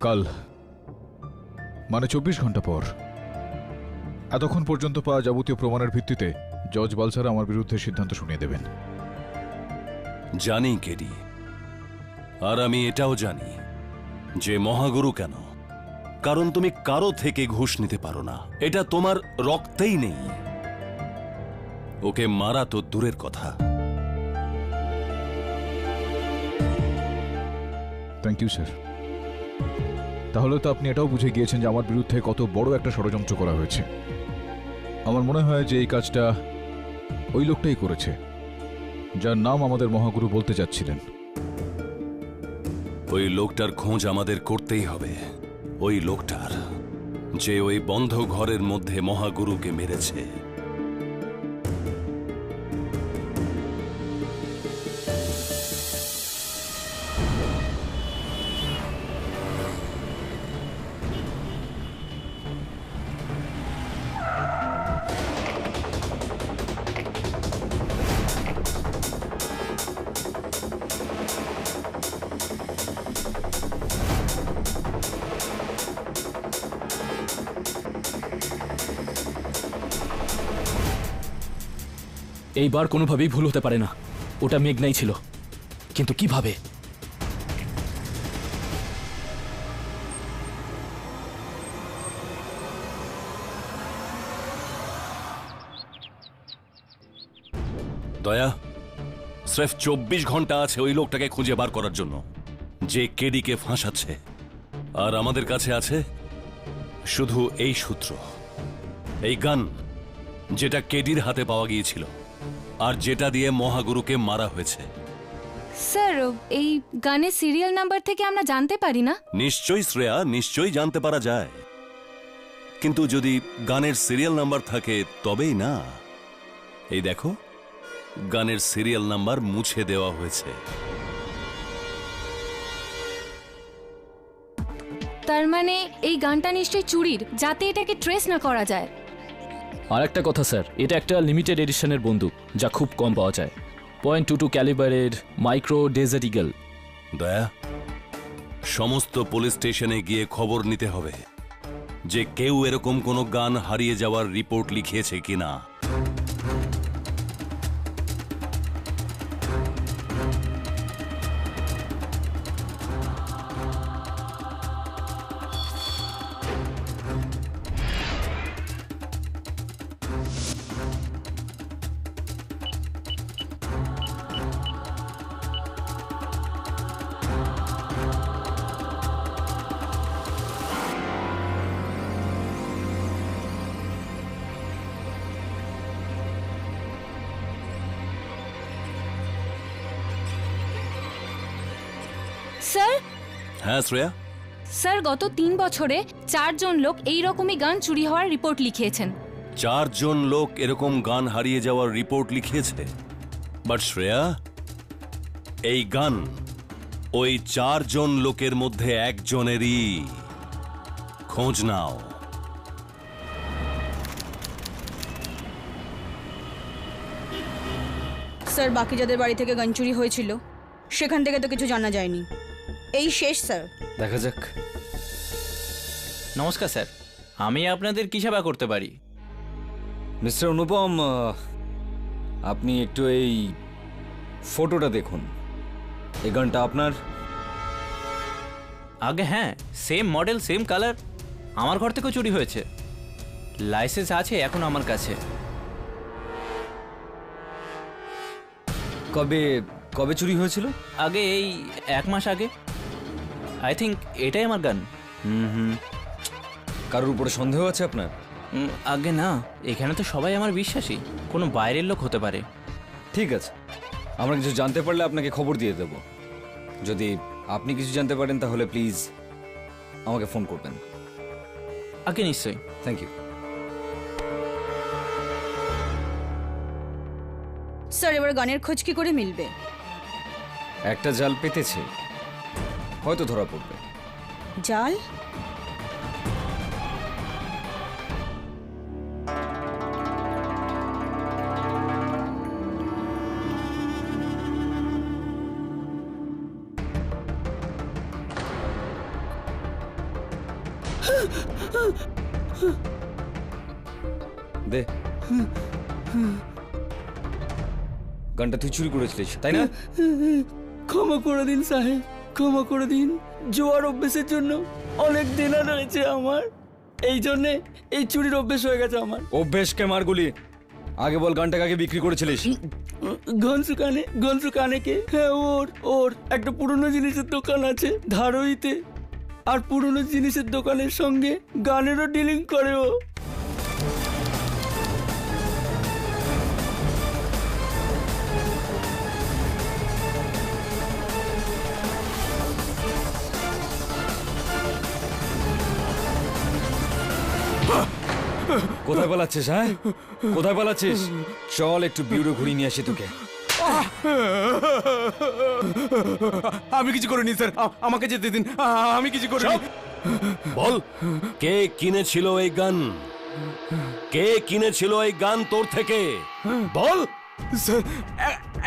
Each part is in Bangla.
কাল মানে 24 ঘন্টা পর এতক্ষণ পর্যন্ত পাওয়া যাবতীয় প্রমাণের ভিত্তিতে জজ বালসারা আমার বিরুদ্ধে সিদ্ধান্ত শুনিয়ে দেবেন। জানি কেডি, আর আমি এটাও জানি যে মহাগুরু কেন, কারণ তুমি কারো থেকে ঘুষ নিতে পারো না, এটা তোমার রক্তেই নেই। ওকে মারা তো দূরের কথা। Thank you sir. তাহলে তো আপনি এটাও বুঝে গিয়েছেন যে আমার বিরুদ্ধে কত বড় একটা ষড়যন্ত্র করা হয়েছে। আমার মনে হয় যে এই কাজটা ওই লোকটাই করেছে যার নাম আমাদের মহাগুরু বলতে যাচ্ছিলেন। ওই লোকটার খোঁজ আমাদের করতেই হবে, ওই লোকটার যে ওই বন্ধ ঘরের মধ্যে মহাগুরুকে মেরেছে। এইবার কোনোভাবেই ভুল হতে পারে না, ওটা মেঘনাই ছিল, কিন্তু কিভাবে? দয়া, স্রেফ 24 ঘন্টা আছে ওই লোকটাকে খুঁজে বার করার জন্য যে কেডিকে ফাঁসাচ্ছে, আর আমাদের কাছে আছে শুধু এই সূত্র, এই গান যেটা কেডির হাতে পাওয়া গিয়েছিল আর যেটা দিয়ে মহাগুরুকে মারা হয়েছে। স্যার, এই গানের সিরিয়াল নাম্বার থেকে আমরা জানতে পারি না? নিশ্চয়ই শ্রেয়া, নিশ্চয়ই জানতে পারা যায়, কিন্তু যদি গানের সিরিয়াল নাম্বার থাকে তবেই না। এই দেখো, গানের সিরিয়াল নাম্বার মুছে দেওয়া হয়েছে। তার মানে এই গানটা নিশ্চয়ই চুরির, যাতে এটাকে ট্রেস না করা যায়। আর একটা কথা স্যার, এটা একটা লিমিটেড এডিশনের বন্দুক যা খুব কম পাওয়া যায়, .22 ক্যালিবারের মাইক্রো ডেজার্ট ইগল। দয়া, সমস্ত পুলিশ স্টেশনে গিয়ে খবর নিতে হবে যে কেউ এরকম কোনো গান হারিয়ে যাওয়ার রিপোর্ট লিখিয়েছে কিনা। স্যার, হ্যাঁ শ্রেয়া, স্যার গত 3 বছরে 4 জন লোক এই রকমই গান চুরি হওয়ার রিপোর্ট লিখিয়েছেন। 4 জন লোক এরকম গান হারিয়ে যাওয়ার রিপোর্ট লিখিয়েছে, বাট শ্রেয়া, এই গান ওই 4 জন লোকের মধ্যে একজনেরই। খোঁজ নাও। স্যার, বাকি যাদের বাড়ি থেকে গান চুরি হয়েছিল সেখান থেকে তো কিছু জানা যায়নি। এই শেষ স্যার। দেখা যাক। নমস্কার স্যার, আমি আপনাদের কি সেবা করতে পারি? মিস্টার অনুপম, আপনি একটু এই ফটোটা দেখুন। এই গানটা আপনার? আগে হ্যাঁ, সেম মডেল, সেম কালার, আমার ঘর থেকেও চুরি হয়েছে। লাইসেন্স আছে এখন আমার কাছে। কবে কবে চুরি হয়েছিল? আগে এই 1 মাস আগে। আই থিঙ্ক এটাই আমার গান। কারোর উপরে সন্দেহ আছে আপনার? আগে না, এখানে তো সবাই আমার বিশ্বাসী, কোনো বাইরের লোক হতে পারে। ঠিক আছে, আমরা কিছু জানতে পারলে আপনাকে খবর দিয়ে দেব। যদি আপনি কিছু জানতে পারেন তাহলে প্লিজ আমাকে ফোন করবেন। আগে নিশ্চয়ই। Thank you. স্যার, এবার গানের খোঁজ কি করে মিলবে? একটা জাল পেতেছে, হয়তো ধরা পড়বে। জাল? দে গানটা তুই চুরি করেছিলিস তাই না? ক্ষমা করে দিন সাহেব, ক্ষমা করে দিন। জোয়ার অভ্যেসের জন্য অনেক দেনা রয়েছে আমার, এই জন্যে এই চুরির অভ্যেস হয়ে গেছে আমার। অভ্যেসকে মারগুলি, আগে বল গানটাকে আগে বিক্রি করেছিলিস? ঘনসু কানেকে, হ্যাঁ ওর একটা পুরনো জিনিসের দোকান আছে ধারইতে, আর পুরনো জিনিসের দোকানের সঙ্গে গানেরও ডিলিং করে ও। কোথায় পালাচ্ছিস? হ্যাঁ কোথায় পালাচ্ছিস? চল একটু বিউরো ঘুরিয়ে নিয়ে আসি তোকে। আমি কিছু করিনি স্যার, আমাকে যেতে দিন, আমি কিছু করিনি। বল, কে কিনেছিল এই গান? কে কিনেছিল এই গান তোর থেকে? বল। স্যার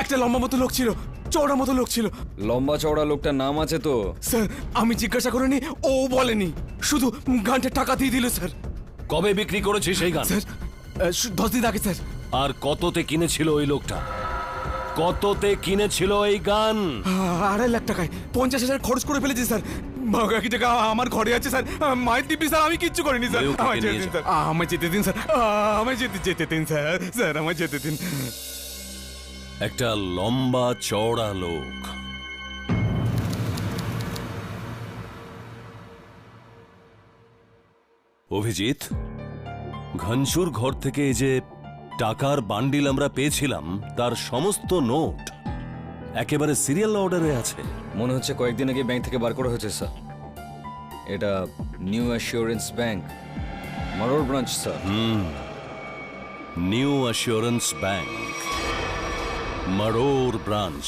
একটা লম্বা মতো লোক ছিল, চওড়া মতো লোক ছিল। লম্বা চওড়া লোকটার নাম আছে তো? স্যার আমি জিজ্ঞাসা করিনি, ও বলেনি, শুধু গানটা টাকা দিয়ে দিল স্যার। কবে বিক্রি করেছিস সেই গান? স্যার 10 দিন আগে স্যার। আর কততে কিনেছিল ওই লোকটা? কততে কিনেছিল এই গান? 2.5 লাখ টাকায় 50,000 খরচ করে ফেলেছি স্যার। বাকি টাকা আমার ঘরে আছে স্যার, মায়ের দিব্যি স্যার, আমি কিচ্ছু করিনি স্যার। ওকে আমায় যেতে নিয়ে দিন যা। স্যার, আমায় যেতে দিন স্যার, আমায় যেতে দিন স্যার, স্যার আমায় যেতে দিন। একটা লম্বা চওড়া লোক, অভিজিৎ, ঘনশুর ঘর থেকে এই যে টাকার বান্ডিল আমরা পেয়েছিলাম তার সমস্ত নোট একেবারে সিরিয়াল অর্ডারে আছে। মনে হচ্ছে কয়েকদিন আগে ব্যাংক থেকে বার করা হয়েছে স্যার। এটা নিউ অ্যাসিওরেন্স ব্যাংক, মারোর branch sir. New assurance bank, মারোর ব্রাঞ্চ।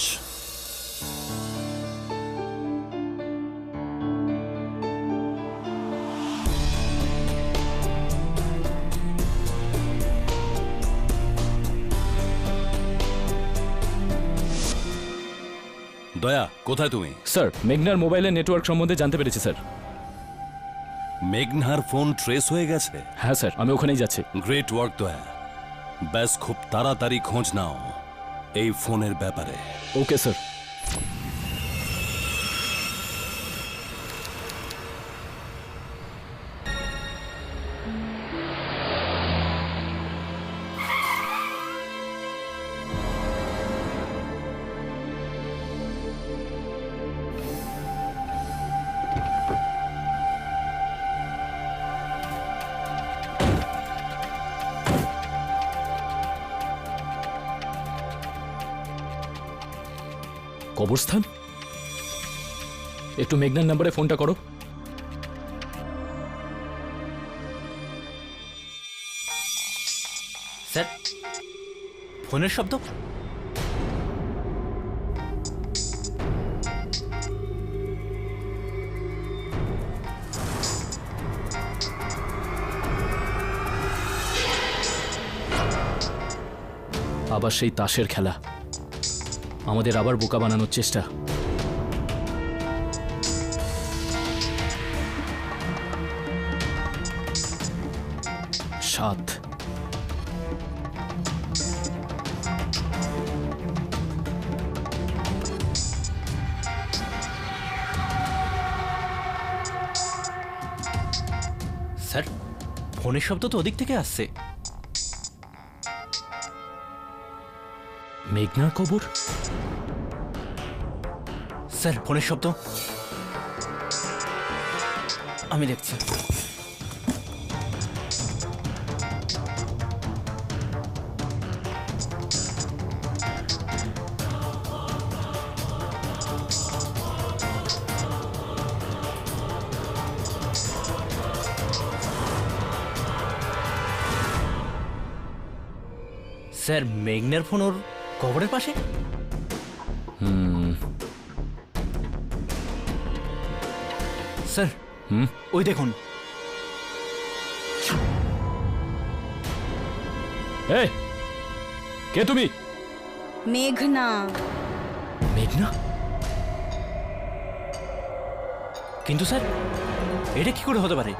দয়া, কোথায় তুমি? স্যার, মেঘনার মোবাইলের নেটওয়ার্ক সম্বন্ধে জানতে পেরেছি স্যার। মেঘনার ফোন ট্রেস হয়ে গেছে? হ্যাঁ স্যার, আমি ওখানেই যাচ্ছি। গ্রেট ওয়ার্ক দয়া। ব্যাস খুব তাড়াতাড়ি খোঁজ নাও এই ফোনের ব্যাপারে। Okay sir. কবরস্থান? একটু মেঘনার নাম্বারে ফোনটা করো। স্যার, ফোনের শব্দ। আবার সেই তাসের খেলা, আমাদের আবার বোকা বানানোর চেষ্টা। সাত। স্যার, ফোনের শব্দ তো ওদিক থেকে আসছে। মেঘনার কবর? স্যার, ফোনের শব্দ আমি দেখছি। স্যার, মেঘনার ফোন ওর কবরের পাশে? স্যার, ওই দেখুন। এই, কে তুমি? মেঘনা। মেঘনা? কিন্তু স্যার এটা কি করে হতে পারে?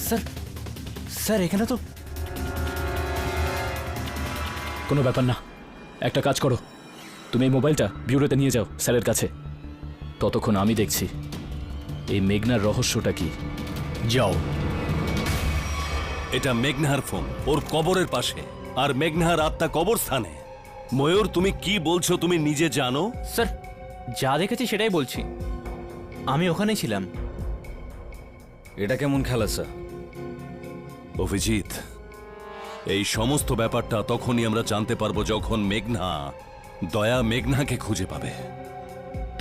স্যার স্যার এখানে তো কোনো ব্যাপার না, একটা কাজ করো, তুমি এই মোবাইলটা বিউরোতে নিয়ে যাও স্যারের কাছে। ততক্ষণ আমি দেখছি এই মেঘনার রহস্যটা কি। যাও। এটা মেঘনার ফোন, ওর কবরের পাশে, আর মেঘনার আত্মা কবরস্থানে। ময়ূর, তুমি কি বলছো তুমি নিজে জানো? স্যার যা দেখেছি সেটাই বলছি, আমি ওখানেই ছিলাম। এটা কেমন খেলা স্যার? অভিজিৎ, এই সমস্ত ব্যাপারটা তখনই আমরা জানতে পারবো যখন দয়া মেঘনাকে খুঁজে পাবে।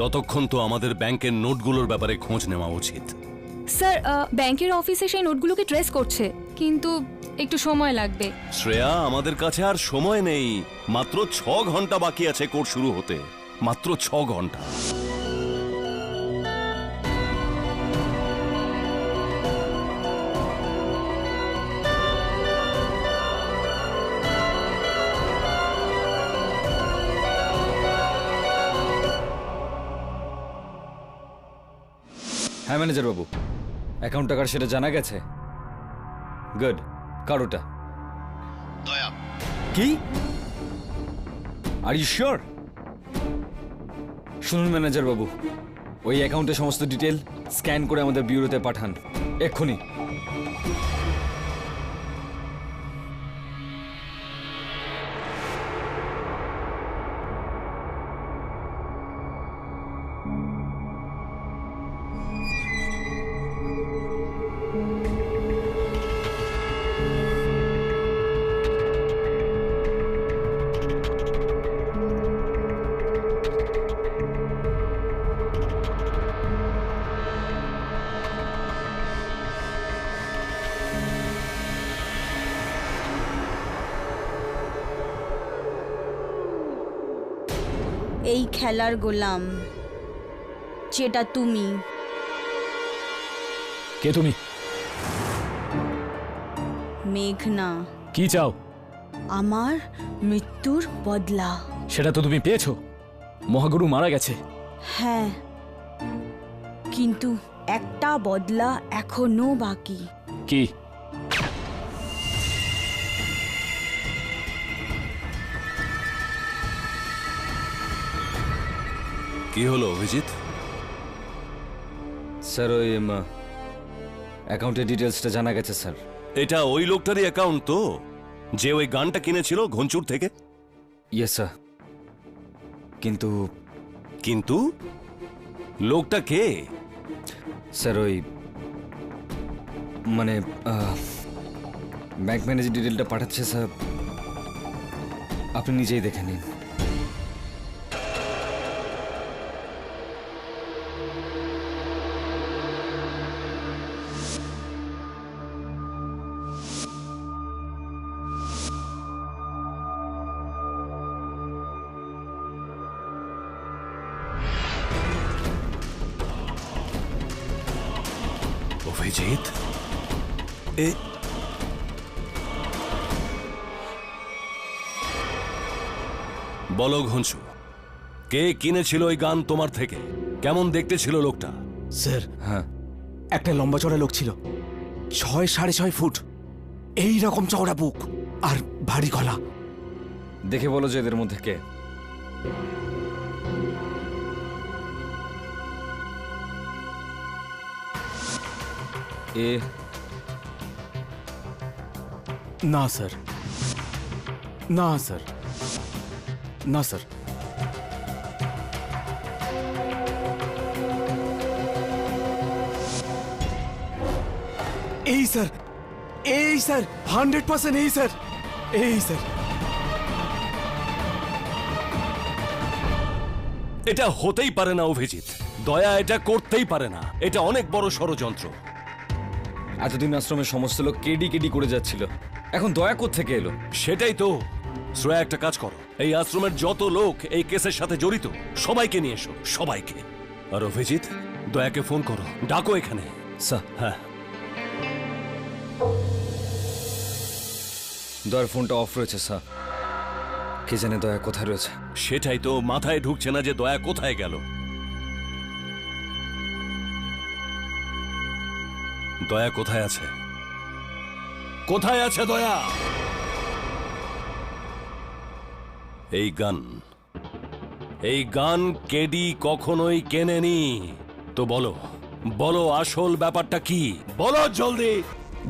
ততক্ষণ তো আমাদের ব্যাংকের নোটগুলোর ব্যাপারে খোঁজ নেওয়া উচিত। স্যার ব্যাংকের অফিসে সেই নোটগুলোকে ট্রেস করছে, কিন্তু একটু সময় লাগবে। শ্রেয়া, আমাদের কাছে আর সময় নেই, মাত্র 6 ঘন্টা বাকি আছে কোর্স শুরু হতে, মাত্র 6 ঘন্টা। হ্যাঁ ম্যানেজার বাবু, অ্যাকাউন্ট টাকার সেটা জানা গেছে। গুড। কারোটা দয়া কি? Are you sure? শুনুন ম্যানেজার বাবু, ওই অ্যাকাউন্টের সমস্ত ডিটেল স্ক্যান করে আমাদের বিউরোতে পাঠান এক্ষুনি। এই খেলার গোলাম যেটা তুমি। কে তুমি? মেঘনা। কি চাও? আমার মৃত্যুর বদলা। সেটা তো তুমি পেয়েছো, মহাগুরু মারা গেছে। হ্যাঁ, কিন্তু একটা বদলা এখনো বাকি। কি? কি হলো অভিজিৎ? স্যার ওই অ্যাকাউন্টের ডিটেলসটা জানা গেছে স্যার। এটা ওই লোকটারই অ্যাকাউন্ট তো, যে ওই গানটা কিনেছিল ঘনচুর থেকে? Yes sir. কিন্তু কিন্তু লোকটা কে? স্যার ওই মানে ব্যাংক ম্যানেজার ডিটেলটা পাঠাচ্ছে স্যার, আপনি নিজেই দেখে নিন। অভিজিৎ, বলো ঘনশু, কে কিনেছিল ওই গান তোমার থেকে? কেমন দেখতে ছিল লোকটা? স্যার, হ্যাঁ, একটা লম্বা চড়া লোক ছিল, 6.5 ফুট, এই রকম চওড়া বুক আর ভারী গলা। দেখে বলো যে এদের মধ্যে কে। এ না স্যার, না স্যার, না স্যার। এই স্যার, এই স্যার, 100% এই স্যার, এই স্যার। এটা হতেই পারে না অভিজিৎ, দয়া এটা করতেই পারে না, এটা অনেক বড় ষড়যন্ত্র। এতদিন আশ্রমের সমস্ত লোক কেডি কেডি করে যাচ্ছিল, এখন দয়া কোত্থেকে এলো? সেটাই তো। শ্রেয়া, একটা কাজ করো, এই আশ্রমের যত লোক এই কেসের সাথে জড়িত সবাইকে নিয়ে এসো, সবাইকে। আর অভিজিৎ, দয়াকে ফোন করো, ডাকো এখানে। স্যার, হ্যাঁ। দয়ার ফোনটা অফ রয়েছে স্যার। কে জানে দয়া কোথায় রয়েছে। সেটাই তো মাথায় ঢুকছে না যে দয়া কোথায় গেল। দয়া কোথায় আছে? কোথায় আছে দয়া? এই গান কেডি কখনোই কেনেনি। তো বলো, বলো আসল ব্যাপারটা কি? বলো জলদি।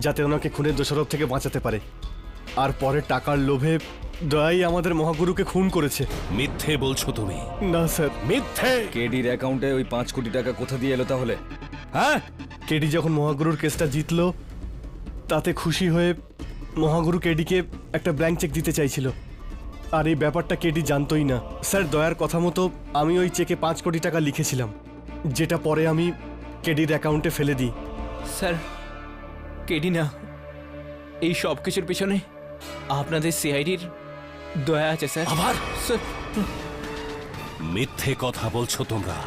যাতে ওনাকে খুনের দোষারোপ থেকে বাঁচাতে পারে, আর পরে টাকার লোভে দয়াই আমাদের মহাগুরুকে খুন করেছে। মিথ্যে বলছো তুমি। না স্যার, মিথ্যে। কেডির অ্যাকাউন্টে ওই 5 কোটি টাকা কোথা দিয়ে এলো তাহলে? হ্যাঁ, কেডি যখন মহাগুরুর কেসটা জিতলো, তাতে খুশি হয়ে মহাগুরু কেডিকে একটা ব্ল্যাঙ্ক চেক দিতে চাইছিল। আর এই ব্যাপারটা কেডি জানতোই না। স্যার, দয়ার কথা মতো আমি ওই চেকে 5 কোটি টাকা লিখেছিলাম, যেটা পরে আমি কেডির অ্যাকাউন্টে ফেলে দিই। স্যার, কেডি না, এই সব কিছুর পিছনে আপনাদের সিআইডির দয়া আছে স্যার। আবার স্যার, মিথ্যে কথা বলছো তোমরা।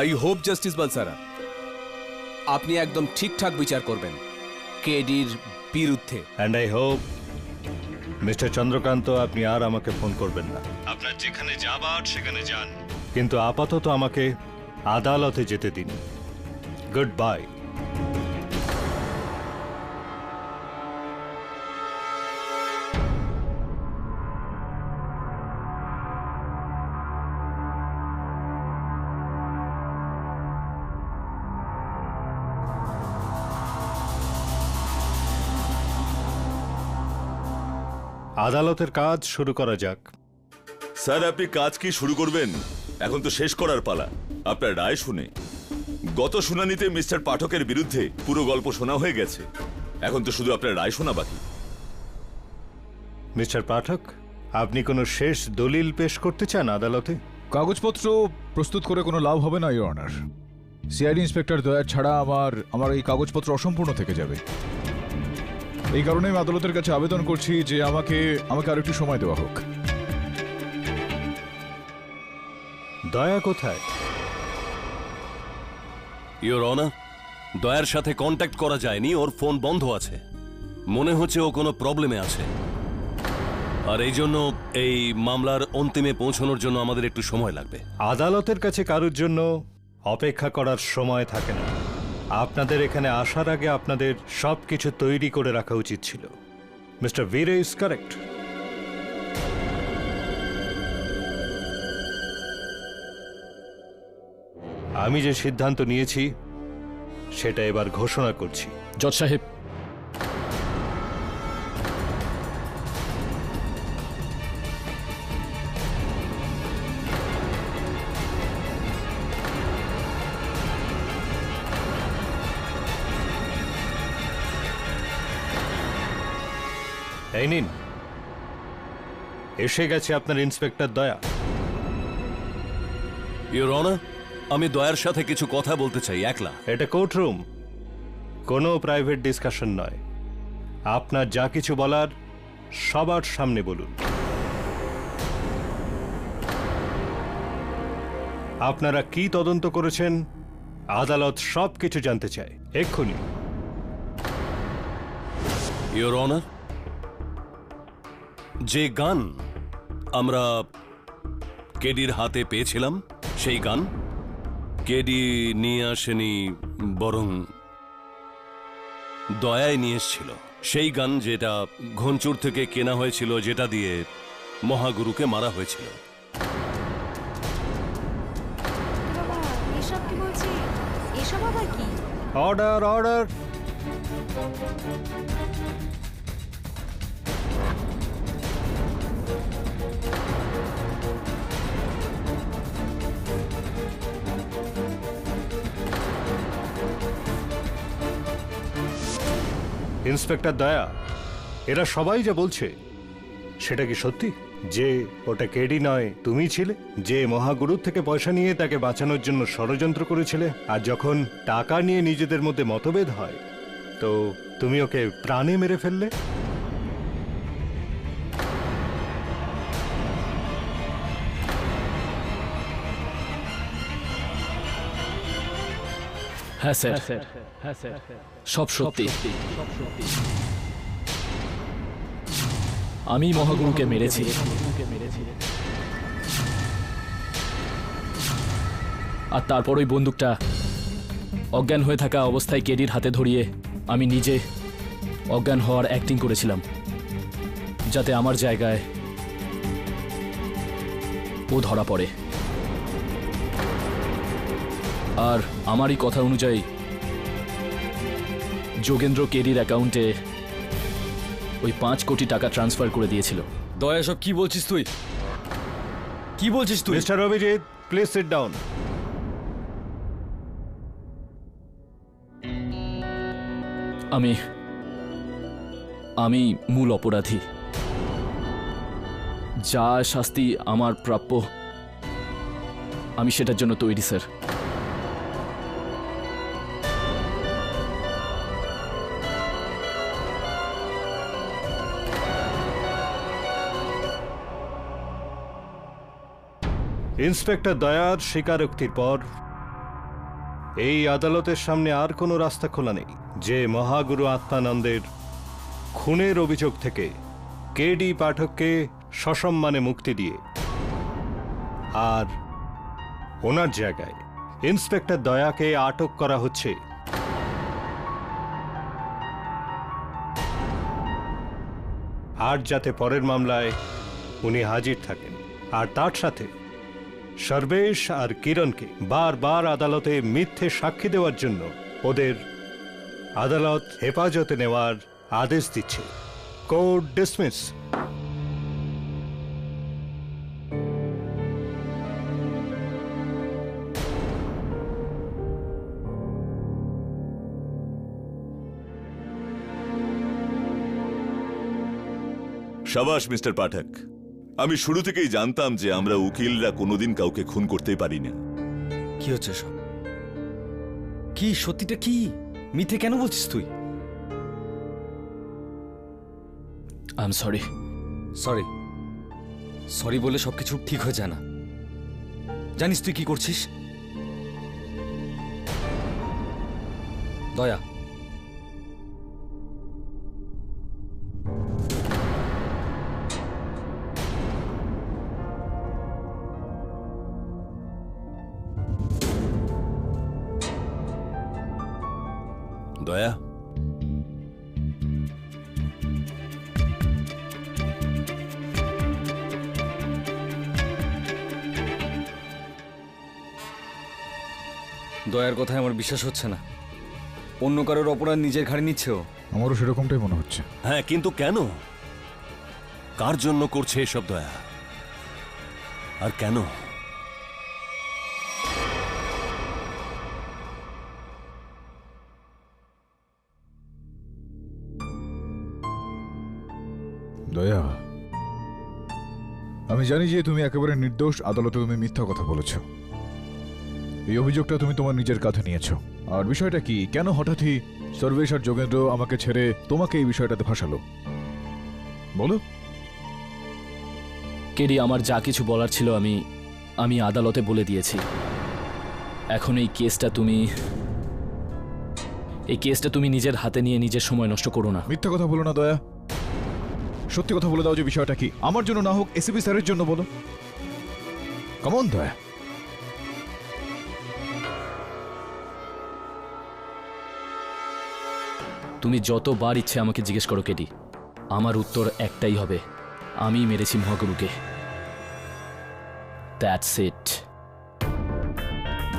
আই হোপ জাস্টিস বালসারা আপনি একদম ঠিকঠাক বিচার করবেন কেডির বিরুদ্ধে। And I hope mister Chandrakant আপনি আর আমাকে ফোন করবেন না। আপনার যেখানে যাবার সেখানে যান, কিন্তু আপাতত আমাকে আদালতে যেতে দিন। Good bye. আদালতের কাজ শুরু করা যাক। স্যার, আপনি কাজ কি শুরু করবেন? এখন তো শেষ করার পালা। আপনার রায় শুনে গত শুনানিতে মিস্টার পাঠকের বিরুদ্ধে পুরো গল্প শোনা হয়ে গেছে। এখন তো শুধু আপনার রায় শোনা বাকি। মিস্টার পাঠক, আপনি কোনো শেষ দলিল পেশ করতে চান আদালতে? কাগজপত্র প্রস্তুত করে কোনো লাভ হবে না, ইওর অনার। সিআইডি ইন্সপেক্টর দয়া ছাড়া আমার এই কাগজপত্র অসম্পূর্ণ থেকে যাবে। এই কারণে আমি আদালতের কাছে আবেদন করছি যে আমাকে আর একটু সময় দেওয়া হোক। দয়া কোথায়? ইওর অনার, দয়ার সাথে কন্ট্যাক্ট করা যায়নি, ওর ফোন বন্ধ আছে। মনে হচ্ছে ও কোনো প্রবলেমে আছে, আর এই জন্য এই মামলার অন্তিমে পৌঁছানোর জন্য আমাদের একটু সময় লাগবে। আদালতের কাছে কারোর জন্য অপেক্ষা করার সময় থাকে না। আপনাদের এখানে আসার আগে আপনাদের সবকিছু তৈরি করে রাখা উচিত ছিল। Mister Vire is correct. আমি যে সিদ্ধান্ত নিয়েছি সেটা এবার ঘোষণা করছি। জজ সাহেব, এই নিন, এসে গেছে আপনার ইন্সপেক্টর দয়া। ইওর অনার, আমি দয়ার সাথে কিছু কথা বলতে চাই, একলা। এটা কোর্টরুম, কোনো প্রাইভেট ডিসকাশন নয়। আপনার যা কিছু বলার সবার সামনে বলুন। আপনারা কি তদন্ত করেছেন আদালত সব কিছু জানতে চায় এক্ষুনি। ইওর অনার, যে গান আমরা কেডির হাতে পেয়েছিলাম, সেই গান কেডি নিয়ে আসেনি, বরং দয়ায় নিয়ে এসেছিল। সেই গান যেটা ঘনচুর থেকে কেনা হয়েছিল, যেটা দিয়ে মহাগুরুকে মারা হয়েছিল। এসব কি বলছি? এসব আবার কি? Order, order. ইন্সপেক্টর দয়া, এরা সবাই যা বলছে সেটা কি সত্যি যে ওটা কেডি নয় তুমি ছিলে, যে মহাগুরুর থেকে পয়সা নিয়ে তাকে বাঁচানোর জন্য ষড়যন্ত্র করেছিলে, আর যখন টাকা নিয়ে নিজেদের মধ্যে মতভেদ হয় তো তুমি ওকে প্রাণে মেরে ফেললে? হ্যাঁ স্যার, সব সত্যি। আমি মহাগুরুকে মেরেছি। আর তারপর ওই বন্দুকটা অজ্ঞান হয়ে থাকা অবস্থায় কেডির হাতে ধরিয়ে আমি নিজে অজ্ঞান হওয়ার অ্যাক্টিং করেছিলাম, যাতে আমার জায়গায় ও ধরা পড়ে। আর আমারই কথা অনুযায়ী যোগেন্দ্র কেডির অ্যাকাউন্টে ওই 5 কোটি টাকা ট্রান্সফার করে দিয়েছিল। দয়া, সব কি বলছিস তুই? কি বলছিস তুই? Mister Abhijit, please sit down. আমি মূল অপরাধী। যা শাস্তি আমার প্রাপ্য আমি সেটার জন্য তৈরি স্যার। ইন্সপেক্টর দয়ার স্বীকারোক্তির পর এই আদালতের সামনে আর কোনো রাস্তা খোলা নেই যে মহাগুরু আত্মানন্দের খুনের অভিযোগ থেকে কেডি পাঠককে সসম্মানে মুক্তি দিয়ে আর ওনার জায়গায় ইন্সপেক্টর দয়াকে আটক করা হচ্ছে। আর যাতে পরের মামলায় উনি হাজির থাকেন, আর তার সাথে সর্বেশ আর কিরণকে বারবার আদালতে মিথ্যে সাক্ষী দেওয়ার জন্য ওদের আদালত হেফাজতে নেওয়ার আদেশ দিচ্ছে। Court dismiss. শাবাশ মিস্টার পাঠক, আমি শুরু থেকেই জানতাম যে আমরা উকিলরা কোনোদিন কাউকে খুন করতেই পারি না। কি হচ্ছে সব? কি সত্যিটা কি? মিথ্যে কেন বলছিস তুই? I am sorry. Sorry sorry বলে সবকিছু ঠিক হয়ে যায় না। জানিস তুই কি করছিস? দয়া, দয়া, দয়ার কথায় আমার বিশ্বাস হচ্ছে না। অন্য কারোর অপরাধ নিজের ঘাড়ে নিচ্ছে ও। আমারও সেরকমটাই মনে হচ্ছে। হ্যাঁ, কিন্তু কেন? কার জন্য করছে এসব দয়া? আর কেন? দয়া, আমি জানি যে তুমি একেবারে নির্দোষ। আদালতে তুমি মিথ্যা কথা বলেছ। এই অভিযোগটা তুমি তোমার নিজের কাঁধে নিয়েছ। আর বিষয়টা কি, কেন হঠাৎই সর্বেশ আর যোগেন্দ্র আমাকে ছেড়ে তোমাকে এই বিষয়টাতে ফাঁসালো? বলো। কেডি, আমার যা কিছু বলার ছিল আমি আদালতে বলে দিয়েছি। এখন এই কেসটা তুমি নিজের হাতে নিয়ে নিজের সময় নষ্ট করো না। মিথ্যা কথা বলো না দয়া, সত্যি কথা বলে দাও যে বিষয়টা কি। আমার জন্য না হোক, এসিপি স্যারের জন্য বলো। কেমন দয়া? তুমি যতবার ইচ্ছে আমাকে জিজ্ঞেস করো কেডি, আমার উত্তর একটাই হবে, আমি মেরেছি মহাগুরুকে। That's it.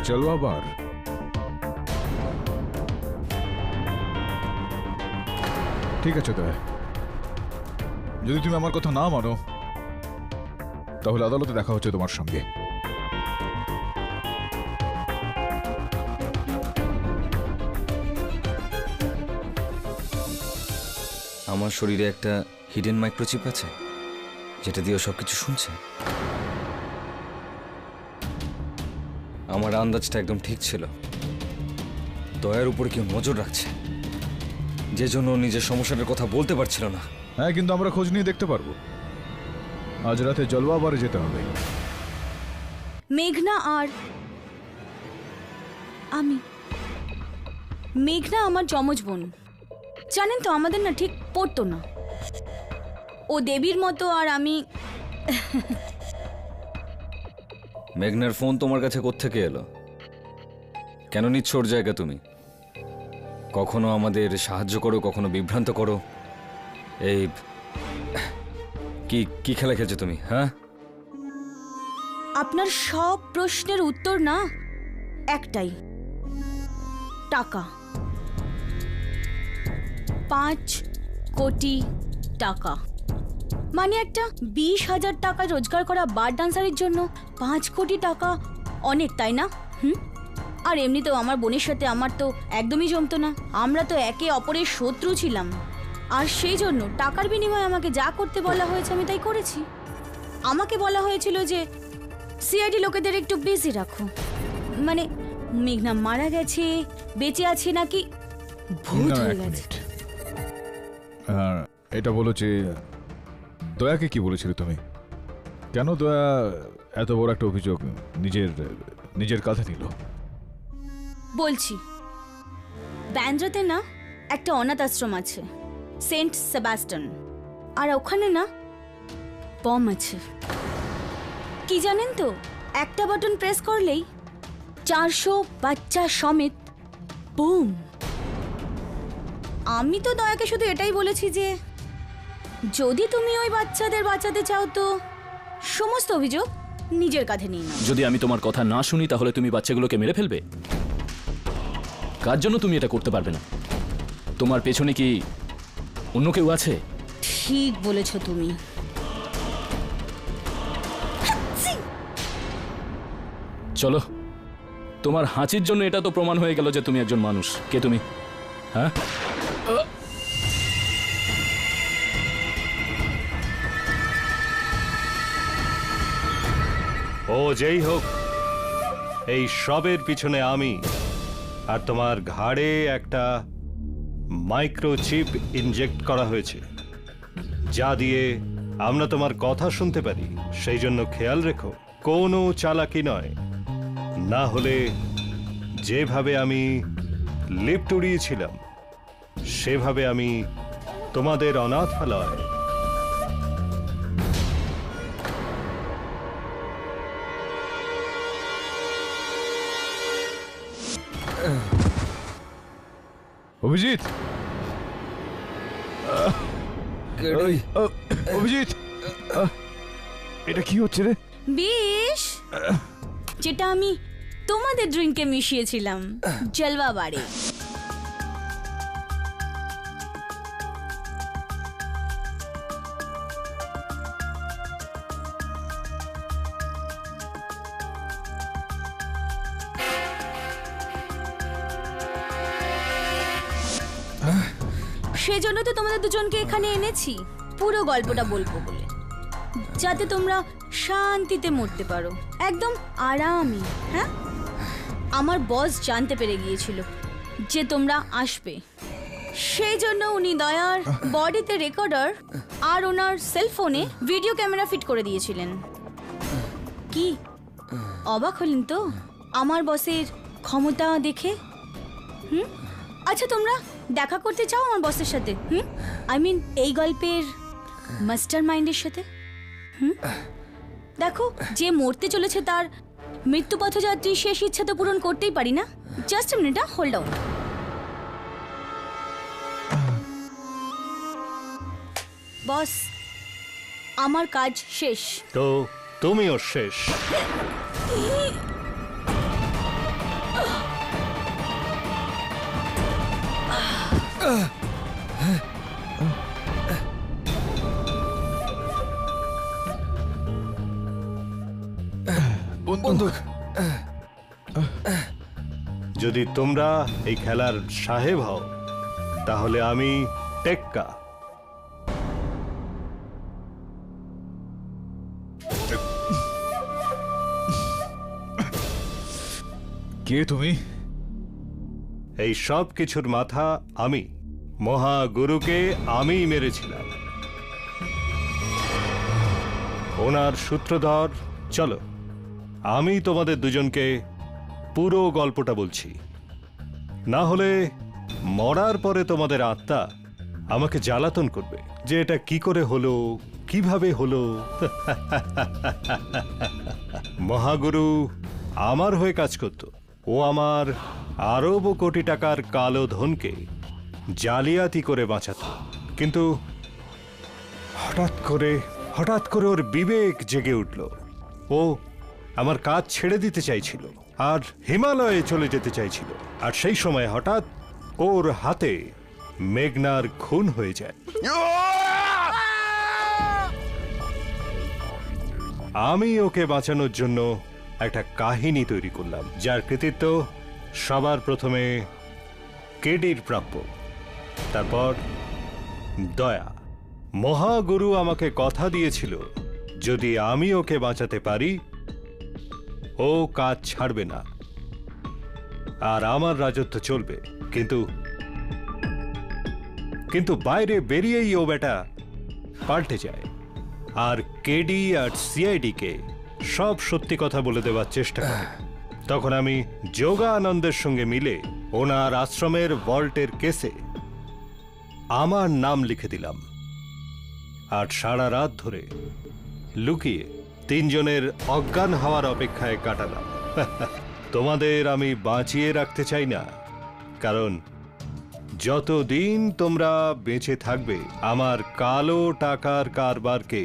চলো আবার। ঠিক আছে দয়া, যদি তুমি আমার কথা না মানো তাহলে আদালতে দেখা হচ্ছে তোমার সঙ্গে। আমার শরীরে একটা হিডেন মাইক্রোচিপ আছে। যেটা দিয়ে ও সবকিছু শুনছে? আমার আন্দাজটা একদম ঠিক ছিল। দয়ার উপর কেউ নজর রাখছে, যে জন্য ও নিজের সমস্যাটার কথা বলতে পারছিল না। হ্যাঁ, কিন্তু আমরা খোঁজ নিয়ে দেখতে পারবো। আজ রাতে জলবাবারে যেতে হবে। মেঘনা আর আমি, মেঘনা আমার যমজ বোন। জানেন তো, আমাদের না ঠিক পড়তো না। ও দেবীর মতো আর আমি। মেঘনার ফোন তোমার কাছে কোত্থেকে এলো? কেন নিচ্ছ ওর জায়গা তুমি? কখনো আমাদের সাহায্য করো, কখনো বিভ্রান্ত করো। এই কি কি খেলা খেলছো তুমি? হ্যাঁ, আপনার সব প্রশ্নের উত্তর না একটাই, টাকা। 5 কোটি টাকা। মানে একটা 20,000 টাকা রোজগার করা বার ডান্সারের জন্য 5 কোটি টাকা অনেক, তাই না? আর এমনিতেও আমার বোনের সাথে আমার তো একদমই জমতো না। আমরা তো একে অপরের শত্রু ছিলাম। আর সেই জন্য টাকার বিনিময়ে আমাকে যা করতে বলা হয়েছে আমি তাই করেছি। আমাকে বলা হয়েছিল যে সিআইডি লোকেদের একটু বিজি রাখো। মানে মেঘনা মারা গেছে, বেঁচে আছে নাকি ভূত না, হয়ে এক গেছে। মিনিট। এটা বলো যে দয়াকে কি বলেছিলে তুমি? কেন দয়া এত বড় একটা অভিযোগ নিজের কাঁধে নিল? বলছি, ব্যান্ড্রাতে না একটা অনাথ আশ্রম আছে, সেন্ট সেবাস্টন। আর ওখানে না বম আছে। কি জানেন তো, একটা বাটন প্রেস করলেই 400 বাচ্চা সমেত বুম। আমি তো দয়াকে শুধু এটাই বলেছি যে যদি তুমি ওই বাচ্চাদের বাঁচাতে চাও তো সমস্ত অভিযোগ নিজের কাঁধে নিয়ে নাও। যদি আমি তোমার কথা না শুনি তাহলে তুমি বাচ্চাগুলোকে মেরে ফেলবে? কার জন্য তুমি এটা করতে পারবে না? তোমার পেছনে কি অন্য কেউ আছে? ঠিক বলেছ তুমি। চলো, তোমার হাঁচির জন্য এটা তো প্রমাণ হয়ে গেল যে তুমি একজন মানুষ। কে তুমি? হ্যাঁ, ও যেই হোক, এই সবের পিছনে আমি। আর তোমার ঘাড়ে একটা মাইক্রোচিপ ইনজেক্ট করা হয়েছে, যা দিয়ে আমরা তোমার কথা শুনতে পারি। সেই জন্য খেয়াল রেখো, কোনো চালাকি নয়। না হলে যেভাবে আমি লিফট উড়িয়েছিলাম সেভাবে আমি তোমাদের অনাথালয় অভিজিৎ, অভিজিৎ, এটা কি হচ্ছে রে? বিষ, যেটা আমি তোমাদের ড্রিঙ্কে মিশিয়েছিলাম জলবা বাড়ি। সেজন্য তো তোমাদের দুজনকে এখানে এনেছি, পুরো গল্পটা বলবো বলে, যাতে তোমরা শান্তিতে মরতে পারো, একদম আরামে। হ্যাঁ, আমার বস জানতে পেরে গিয়েছিল যে তোমরা আসবে, সেই জন্য উনি দয়ার বডিতে রেকর্ডার আর ওনার সেলফোনে ভিডিও ক্যামেরা ফিট করে দিয়েছিলেন। কি অবাক হলেন তো আমার বসের ক্ষমতা দেখে? আচ্ছা, তোমরা দেখা করতে চাও আমার বসের সাথে? আই মিন এই গল্পের মাস্টার মাইন্ডের সাথে? দেখো, যে মরতে চলেছে তার মৃত্যু পথযাত্রী শেষ ইচ্ছা তো পূরণ করতেই পারি না। Just minute, hold down. Boss, আমার কাজ শেষ। তো তুমিও শেষ। বন্দুক। যদি তোমরা এই খেলার সাহেব হও তাহলে আমি টেক্কা। কে তুমি? এই সব কিছুর মাথা আমি, মহাগুরুকে আমিই মেরেছিলাম। ওনার সূত্রধর। চলো, আমি তোমাদের দুজনকে পুরো গল্পটা বলছি, না হলে মরার পরে তোমাদের আত্মা আমাকে জ্বালাতন করবে যে এটা কি করে হলো, কিভাবে হলো। মহাগুরু আমার হয়ে কাজ করত। ও আমার আরব কোটি টাকার কালো ধনকে জালিয়াতি করে বাঁচাত, কিন্তু হঠাৎ করে ওর বিবেক জেগে উঠল। ও আমার কাজ ছেড়ে দিতে চাইছিল আর হিমালয়ে চলে যেতে চাইছিল, আর সেই সময় হঠাৎ ওর হাতে মেঘনার খুন হয়ে যায়। আমি ওকে বাঁচানোর জন্য একটা কাহিনী তৈরি করলাম, যার কৃতিত্ব সবার প্রথমে কেডির প্রাপ্য, তারপর দয়া। মহাগুরু আমাকে কথা দিয়েছিল যদি আমি ওকে বাঁচাতে পারি ও কাজ ছাড়বে না আর আমার রাজত্ব চলবে। কিন্তু বাইরে বেরিয়েই ও বেটা পাল্টে যায় আর কেডি আর সিআইডিকে সব সত্যি কথা বলে দেওয়ার চেষ্টা করে। তখন আমি যোগানন্দের সঙ্গে মিলে ওনার আশ্রমের ভল্টের কেসে আমার নাম লিখে দিলাম আর সারা রাত ধরে লুকিয়ে তিনজনের অজ্ঞান হওয়ার অপেক্ষায় কাটালাম। তোমাদের আমি বাঁচিয়ে রাখতে চাই না, কারণ যতদিন তোমরা বেঁচে থাকবে আমার কালো টাকার কারবারকে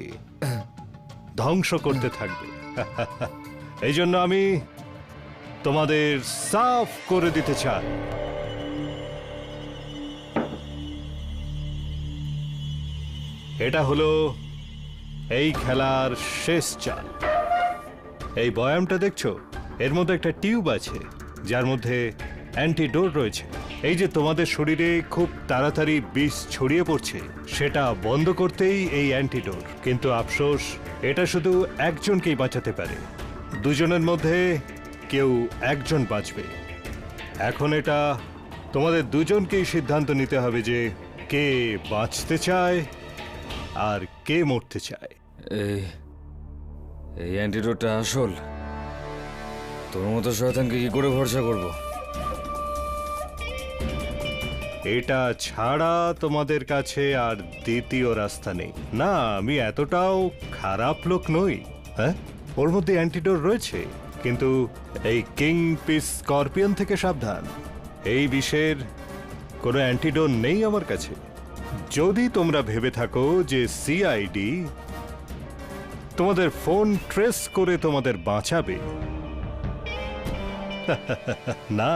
ধ্বংস করতে থাকবে। এই জন্য আমি তোমাদের সাফ করে দিতে চাই। এটা হলো এই খেলার শেষ চাল। এই বয়ামটা দেখছো, এর মধ্যে একটা টিউব আছে যার মধ্যে অ্যান্টিডোট রয়েছে। এই যে তোমাদের শরীরে খুব তাড়াতাড়ি বিষ ছড়িয়ে পড়ছে, সেটা বন্ধ করতেই এই অ্যান্টিডোট। কিন্তু আফসোস, এটা শুধু একজনকেই বাঁচাতে পারে। দুজনের মধ্যে কেউ একজন বাঁচবে। এখন এটা তোমাদের দুজনকেই সিদ্ধান্ত নিতে হবে যে কে বাঁচতে চায় আর কে মরতে চায়। এই অ্যান্টিডোটটা আসল? তোর মতো শয়তানকে কি করে ভরসা করব? এটা ছাড়া তোমাদের কাছে আর দ্বিতীয় রাস্তা নেই। না, আমি এতটাও খারাপ লোক নই। হ্যাঁ, ওর মধ্যে অ্যান্টিডোট রয়েছে, কিন্তু এই কিং পিস স্করপিয়ন থেকে সাবধান। এই বিষের কোনো অ্যান্টিডোট নেই আমার কাছে। যদি তোমরা ভেবে থাকো যে সিআইডি তোমাদের ফোন ট্রেস করে তোমাদের বাঁচাবে, না,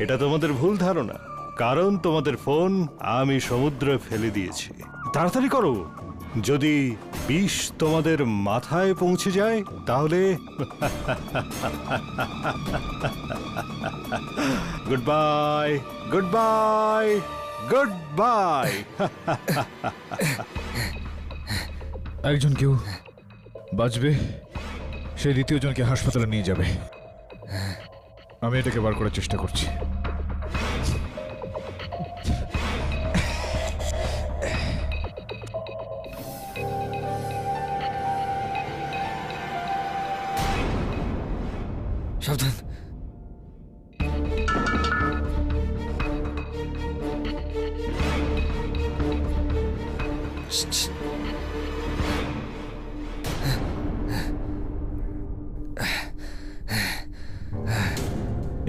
এটা তোমাদের ভুল ধারণা। কারণ তোমাদের ফোন আমি সমুদ্রে ফেলে দিয়েছি। তাড়াতাড়ি করো, যদি বিষ তোমাদের মাথায় পৌঁছে যায় তাহলে good bye, good bye, good bye. একজন কেউ বাঁচবে, সে দ্বিতীয় জনকে হাসপাতালে নিয়ে যাবে। আমি এটাকে বার করার চেষ্টা করছি। সাবধান।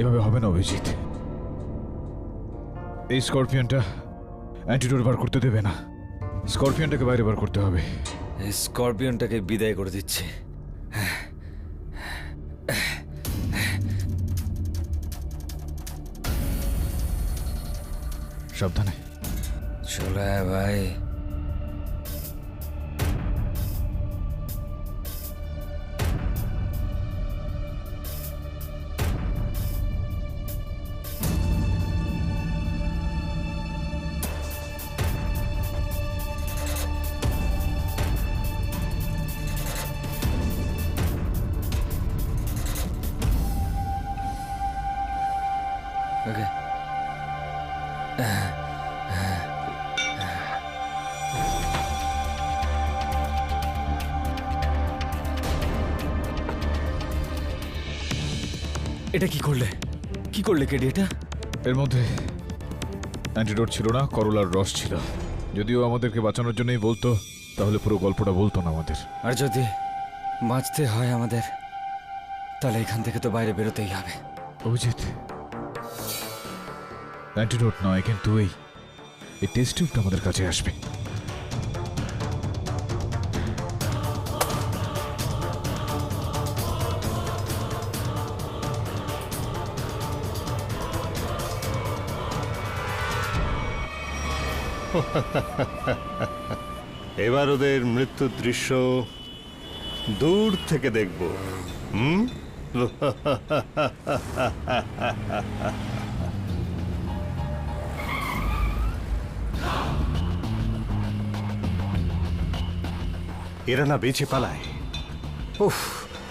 এভাবে হবে না অভিজিৎ। এই স্করপিয়নটা অ্যান্টিডোট বার করতে দেবে না। স্করপিয়নটাকে বাইরে বার করতে হবে। এই স্করপিয়নটাকে বিদায় করে দিচ্ছি। সাবধানে। চলে ভাই। এটা কি করলে? কি করলে কেডি এটা? এর মধ্যে অ্যান্টিডোট ছিল না, করলার রস ছিল। যদিও আমাদেরকে বাঁচানোর জন্যই বলতো, তাহলে পুরো গল্পটা বলতো না আমাদের। আর যদি বাঁচতে হয় আমাদের, তাহলে এখান থেকে তো বাইরে বেরোতেই হবে। অভিজিৎ, অ্যান্টিডোট নয়, কিন্তু এই টেস্ট টিউবটা আমাদের কাছে আসবে। এবার ওদের মৃত্যুর দৃশ্য দূর থেকে দেখব। এরা না বেঁচে পালায়। উফ,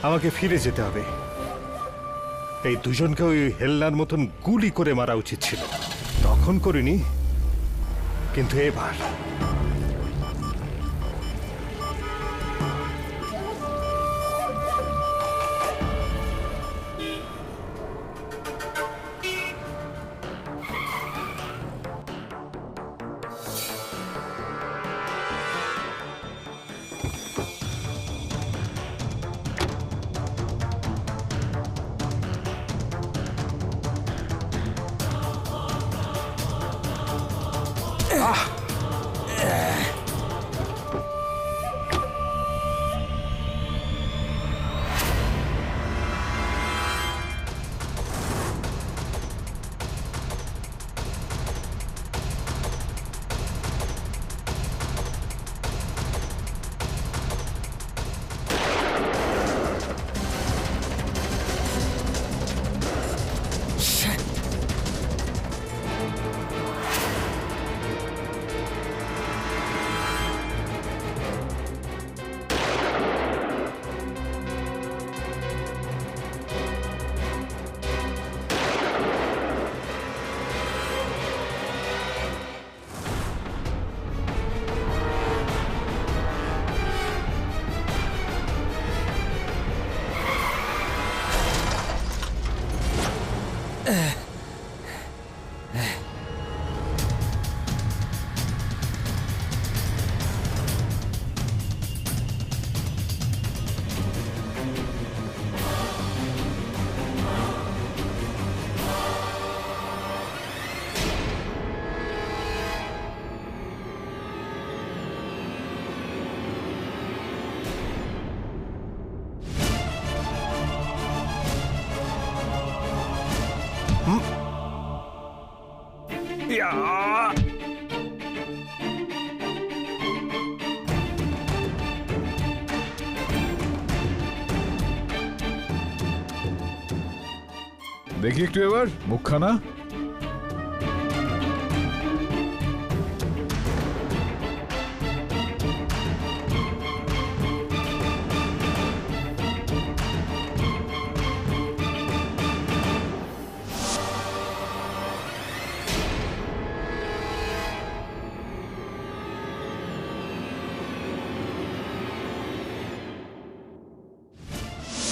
আমাকে ফিরে যেতে হবে। এই দুজনকে ওই হেল্লার মতন গুলি করে মারা উচিত ছিল, তখন করিনি, কিন্তু এবার দেখি একটু এবার মুখখানা।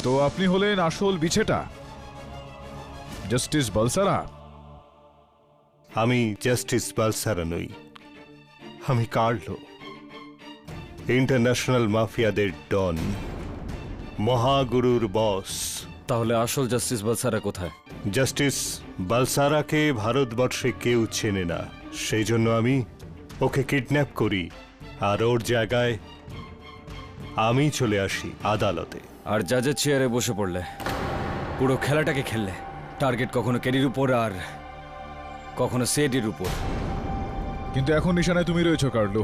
তো আপনি হলেন আসল বিছেটা, জাস্টিস বালসারা? আমি জাস্টিস বালসারা নই, আমি কার্লো, ইন্টারন্যাশনাল মাফিয়াদের ডন, মহাগুরুর বস। তাহলে আসল জাস্টিস বালসারা কোথায়? জাস্টিস বালসারাকে ভারতবর্ষে কেউ চেনে না, সেই জন্য আমি ওকে কিডন্যাপ করি, আর ওর জায়গায় আমি চলে আসি আদালতে। আর জাজের চেয়ারে বসে পড়লে, পুরো খেলাটাকে খেললে। টার্গেট কখনো কেডির উপর আর কখনো সেডির উপর। কিন্তু এখন নিশানায় তুমি রয়েছো Carlo.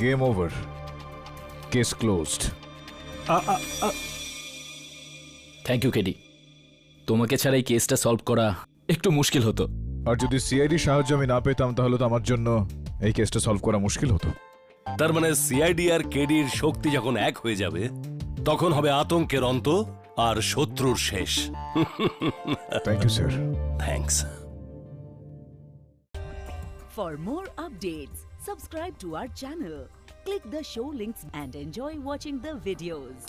Game over, case closed. Thank you KD, তোমাকে ছাড়া এই কেসটা সলভ করা একটু মুশকিল হতো। আর যদি সিআইডি সাহায্য আমি না পেতাম, তাহলে তো আমার জন্য এই কেসটা সলভ করা মুশকিল হতো। তার মানে সিআইডি আর কেডির শক্তি যখন এক হয়ে যাবে, তখন হবে আতঙ্কের অন্ত আর শত্রুর শেষ। Thank you sir. Thanks. For more updates, subscribe to our channel, click the show links and enjoy watching the videos.